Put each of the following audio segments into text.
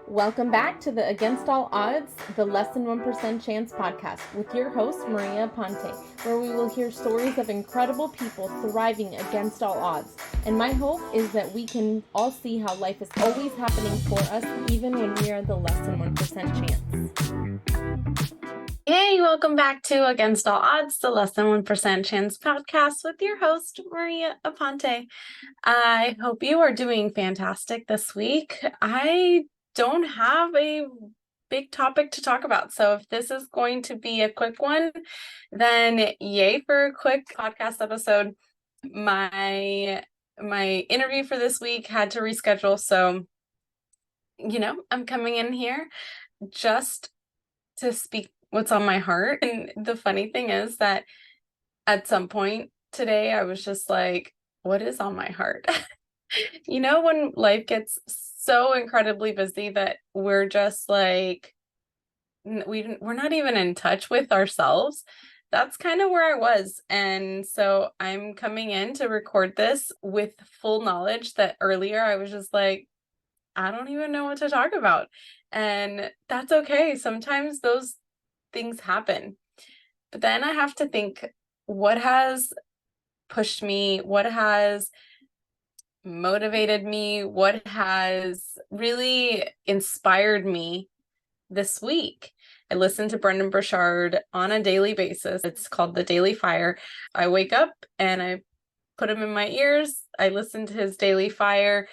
Welcome back to the Against All Odds, the Less Than 1% Chance podcast with your host, Maria Aponte, where we will hear stories of incredible people thriving against all odds. And my hope is that we can all see how life is always happening for us, even when we are the less than 1% chance. Hey, welcome back to Against All Odds, the Less Than 1% Chance podcast with your host, Maria Aponte. I hope you are doing fantastic this week. I don't have a big topic to talk about. So if this is going to be a quick one, then yay for a quick podcast episode. My interview for this week had to reschedule. So, I'm coming in here just to speak what's on my heart. And the funny thing is that at some point today, I was just like, what is on my heart? When life gets so incredibly busy that we're just like, we're not even in touch with ourselves. That's kind of where I was. And so I'm coming in to record this with full knowledge that earlier I was just like, I don't even know what to talk about. And that's okay. Sometimes those things happen. But then I have to think, what has pushed me? What has motivated me? What has really inspired me this week? I listen to Brashard on a daily basis. It's called The Daily Fire. I wake up and I put him in my ears. I listen to his Daily Fire,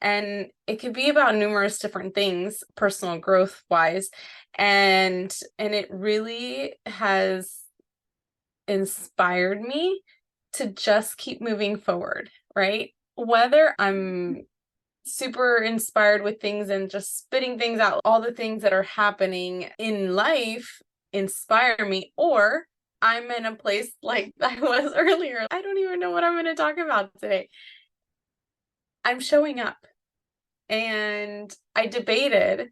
and it could be about numerous different things, personal growth wise. And it really has inspired me to just keep moving forward, right? Whether I'm super inspired with things and just spitting things out, all the things that are happening in life inspire me, or I'm in a place like I was earlier. I don't even know what I'm going to talk about today. I'm showing up, and I debated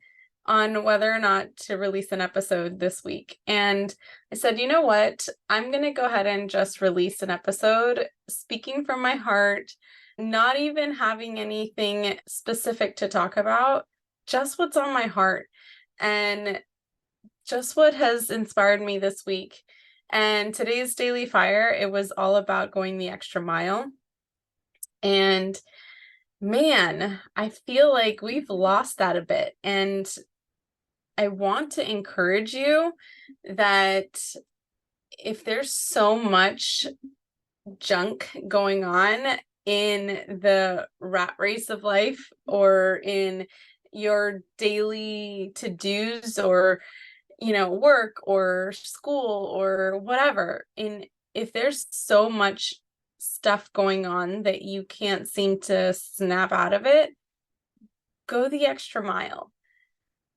on whether or not to release an episode this week. And I said, you know what? I'm going to go ahead and just release an episode speaking from my heart, not even having anything specific to talk about, just what's on my heart and just what has inspired me this week. And today's Daily Fire, it was all about going the extra mile. And man, I feel like we've lost that a bit. And I want to encourage you that if there's so much junk going on in the rat race of life, or in your daily to-dos, or work or school or whatever, and if there's so much stuff going on that you can't seem to snap out of it, go the extra mile.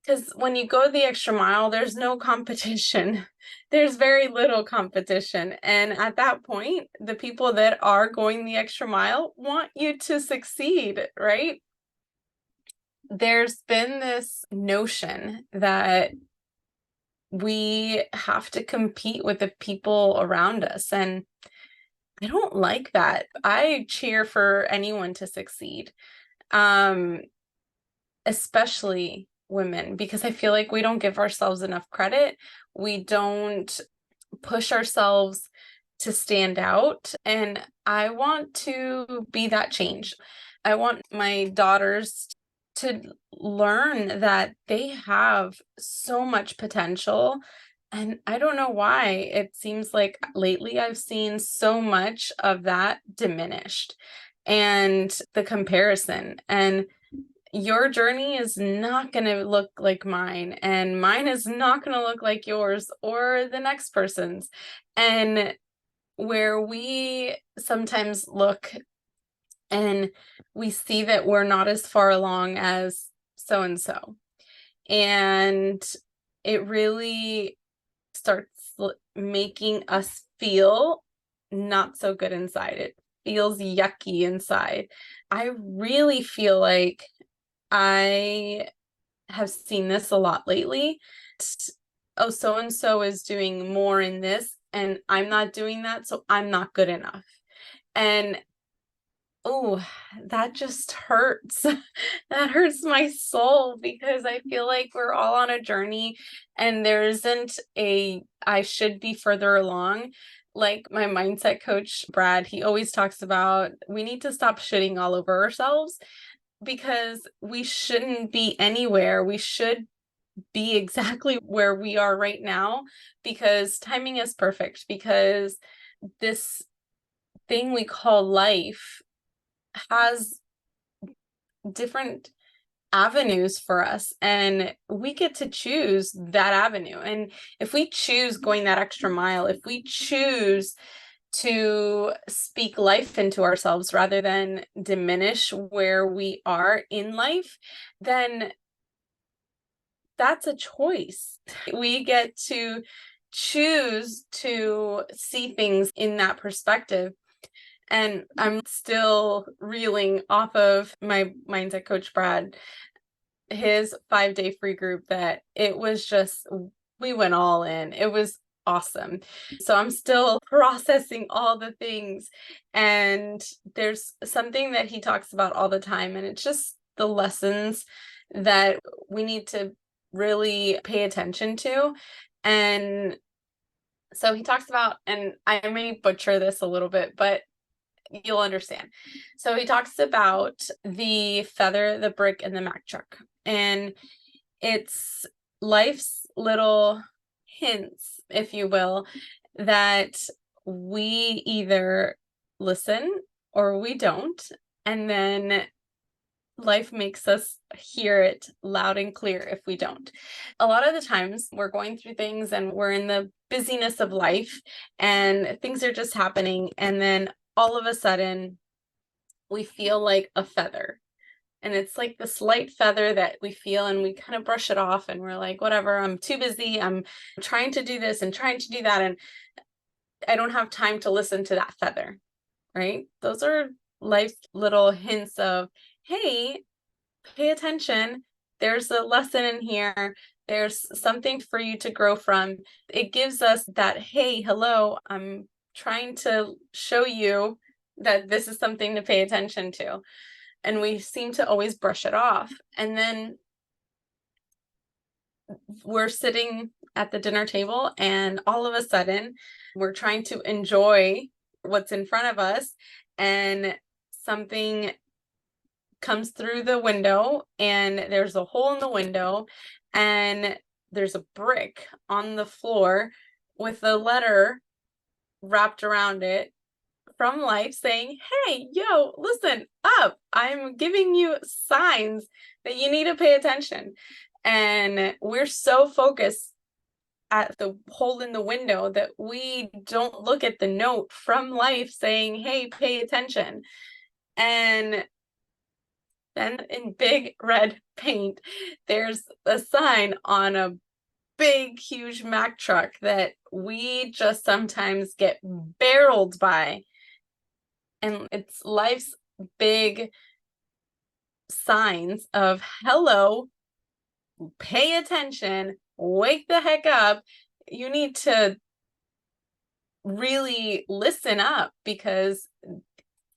Because when you go the extra mile, there's no competition. There's very little competition. And at that point, the people that are going the extra mile want you to succeed, right? There's been this notion that we have to compete with the people around us. And I don't like that. I cheer for anyone to succeed, especially women, because I feel like we don't give ourselves enough credit. We don't push ourselves to stand out. And I want to be that change. I want my daughters to learn that they have so much potential. And I don't know why it seems like lately I've seen so much of that diminished, and the comparison. And your journey is not going to look like mine, and mine is not going to look like yours or the next person's. And where we sometimes look and we see that we're not as far along as so-and-so, and it really starts making us feel not so good inside. It feels yucky inside. I really feel like I have seen this a lot lately. Oh, so-and-so is doing more in this, and I'm not doing that, so I'm not good enough. And Oh, that just hurts. That hurts my soul because I feel like we're all on a journey and there isn't I should be further along. Like my mindset coach, Brad, he always talks about we need to stop shitting all over ourselves because we shouldn't be anywhere. We should be exactly where we are right now because timing is perfect because this thing we call life has different avenues for us and we get to choose that avenue. And if we choose going that extra mile, if we choose to speak life into ourselves rather than diminish where we are in life, then that's a choice. We get to choose to see things in that perspective. And I'm still reeling off of my mindset coach, Brad, his 5-day free group, that it was just, we went all in. It was awesome. So I'm still processing all the things. And there's something that he talks about all the time, and it's just the lessons that we need to really pay attention to. And so he talks about, and I may butcher this a little bit, but you'll understand. So he talks about the feather, the brick, and the mack truck. And it's life's little hints, if you will, that we either listen or we don't. And then life makes us hear it loud and clear if we don't. A lot of the times we're going through things and we're in the busyness of life and things are just happening. And then all of a sudden we feel like a feather. And it's like this light feather that we feel and we kind of brush it off and we're like, whatever, I'm too busy. I'm trying to do this and trying to do that. And I don't have time to listen to that feather, right? Those are life's little hints of, hey, pay attention. There's a lesson in here. There's something for you to grow from. It gives us that, hey, hello, I'm trying to show you that this is something to pay attention to. And we seem to always brush it off. And then we're sitting at the dinner table and all of a sudden we're trying to enjoy what's in front of us and something comes through the window and there's a hole in the window and there's a brick on the floor with a letter wrapped around it from life saying, hey, yo, listen up. I'm giving you signs that you need to pay attention. And we're so focused at the hole in the window that we don't look at the note from life saying, hey, pay attention. And then in big red paint, there's a sign on a big, huge Mack truck that we just sometimes get barreled by. And it's life's big signs of, hello, pay attention, wake the heck up. You need to really listen up because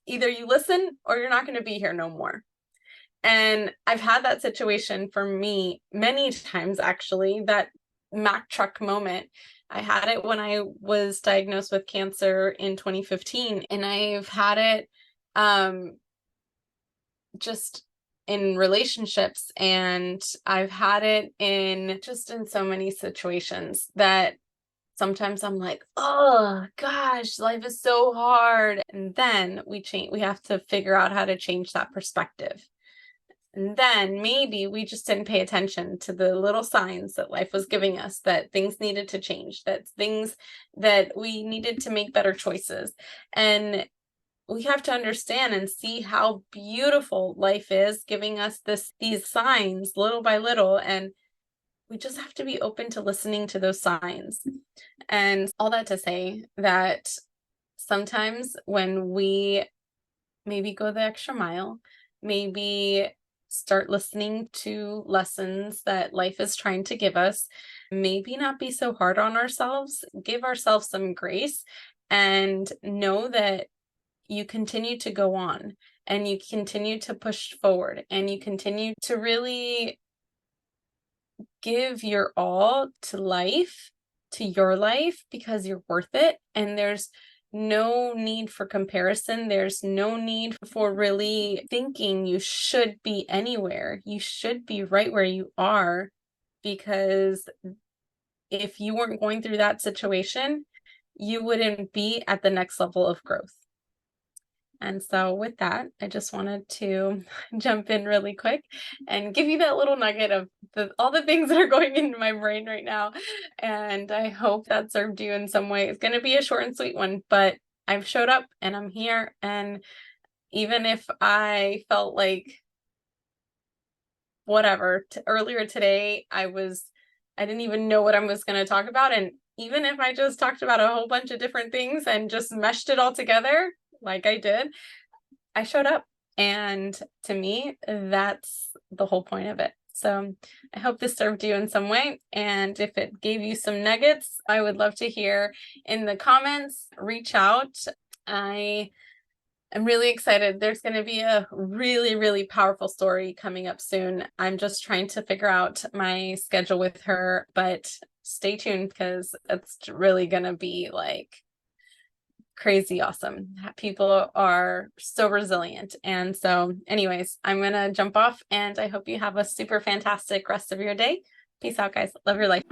either you listen or you're not going to be here no more. And I've had that situation for me many times, actually, that Mack truck moment. I had it when I was diagnosed with cancer in 2015, and I've had it just in relationships, and I've had it in just in so many situations that sometimes I'm like, oh gosh, life is so hard. And then we have to figure out how to change that perspective. And then maybe we just didn't pay attention to the little signs that life was giving us, that things needed to change, that things that we needed to make better choices. And we have to understand and see how beautiful life is giving us these signs little by little. And we just have to be open to listening to those signs. And all that to say that sometimes when we maybe go the extra mile, maybe start listening to lessons that life is trying to give us, maybe not be so hard on ourselves, give ourselves some grace, and know that you continue to go on and you continue to push forward and you continue to really give your all to life, to your life, because you're worth it. And there's no need for comparison. There's no need for really thinking you should be anywhere. You should be right where you are, because if you weren't going through that situation, you wouldn't be at the next level of growth. And so with that, I just wanted to jump in really quick and give you that little nugget of all the things that are going into my brain right now. And I hope that served you in some way. It's going to be a short and sweet one, but I've showed up and I'm here. And even if I felt like whatever, earlier today, I didn't even know what I was going to talk about. And even if I just talked about a whole bunch of different things and just meshed it all together, like I did, I showed up. And to me, that's the whole point of it. So I hope this served you in some way. And if it gave you some nuggets, I would love to hear in the comments. Reach out. I am really excited. There's going to be a really, really powerful story coming up soon. I'm just trying to figure out my schedule with her, but stay tuned because it's really going to be like crazy awesome. People are so resilient. And so anyways, I'm going to jump off and I hope you have a super fantastic rest of your day. Peace out, guys. Love your life.